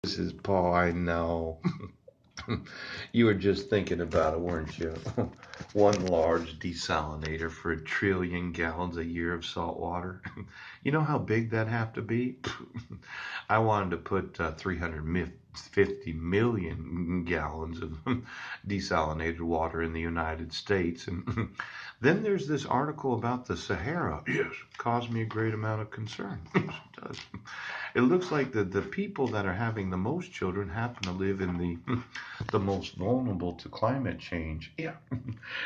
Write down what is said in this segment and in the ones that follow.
This is Paul. I know. You were just thinking about it, weren't you? One large desalinator for 1 trillion gallons a year of salt water. You know how big that'd have to be? I wanted to put 350 million gallons of desalinated water in the United States. And then there's this article about the Sahara. Yes, caused me a great amount of concern. Yes, it does. It looks like the people that are having the most children happen to live in the most vulnerable to climate change. Yeah.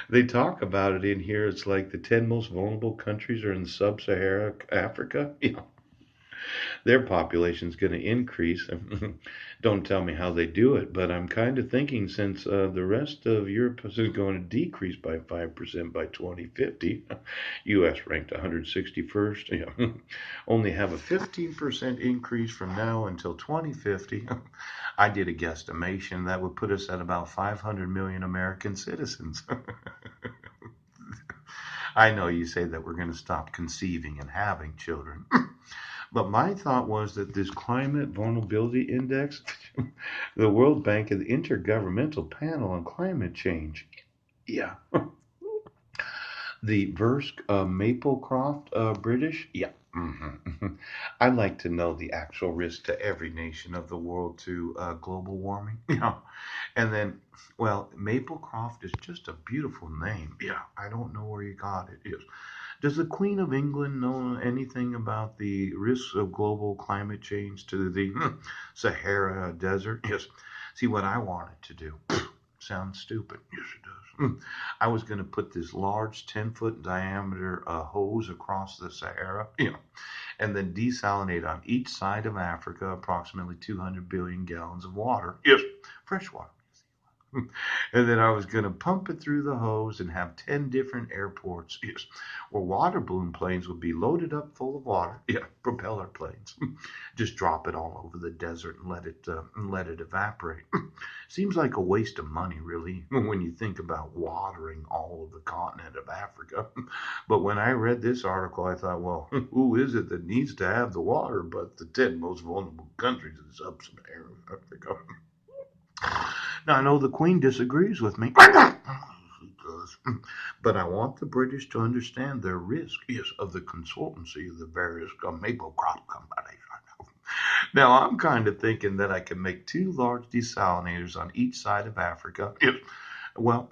They talk about it in here. It's like the 10 most vulnerable countries are in sub-Sahara Africa. Yeah. Their population's going to increase. Don't tell me how they do it, but I'm kind of thinking since the rest of Europe is going to decrease by 5% by 2050, U.S. ranked 161st, yeah, only have a 15% increase from now until 2050. I did a guesstimation that would put us at about 500 million American citizens. I know you say that we're going to stop conceiving and having children. But my thought was that this climate vulnerability index, the World Bank and the Intergovernmental Panel on Climate Change, yeah, the Versk Maplecroft British, yeah. I'd like to know the actual risk to every nation of the world to global warming. Yeah. And then, well, Maplecroft is just a beautiful name. Yeah. I don't know where you got it. Yes. Does the Queen of England know anything about the risks of global climate change to the Sahara Desert? Yes. See, what I wanted to do sounds stupid. Yes, it does. I was going to put this large 10-foot diameter hose across the Sahara, and then desalinate on each side of Africa approximately 200 billion gallons of water. Yes, fresh water. And then I was going to pump it through the hose and have 10 different airports, yes, where water balloon planes would be loaded up full of water. Yeah, propeller planes. Just drop it all over the desert and let it evaporate. Seems like a waste of money, really, when you think about watering all of the continent of Africa. But when I read this article, I thought, well, who is it that needs to have the water but the 10 most vulnerable countries in sub-Saharan Africa? Now, I know the Queen disagrees with me. She does. But I want the British to understand their risk, yes, of the consultancy of the various maple crop companies. Now, I'm kind of thinking that I can make two large desalinators on each side of Africa. Yes. Well,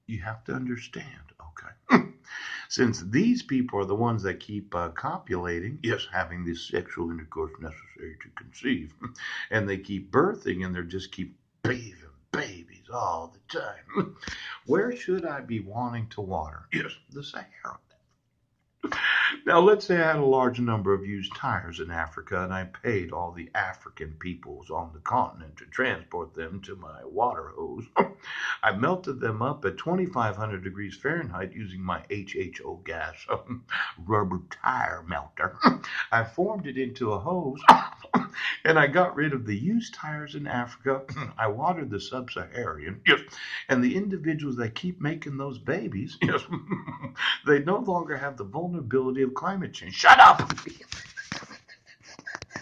you have to understand, okay? Since these people are the ones that keep copulating, yes, having this sexual intercourse necessary to conceive, and they keep birthing and they just keep bathing babies all the time. Where should I be wanting to water? Yes, the Sahara. Now, let's say I had a large number of used tires in Africa and I paid all the African peoples on the continent to transport them to my water hose. I melted them up at 2,500 degrees Fahrenheit using my HHO gas rubber tire melter. I formed it into a hose and I got rid of the used tires in Africa. I watered the sub-Saharan, yes, and the individuals that keep making those babies, yes, they no longer have the vulnerability of climate change. Shut up!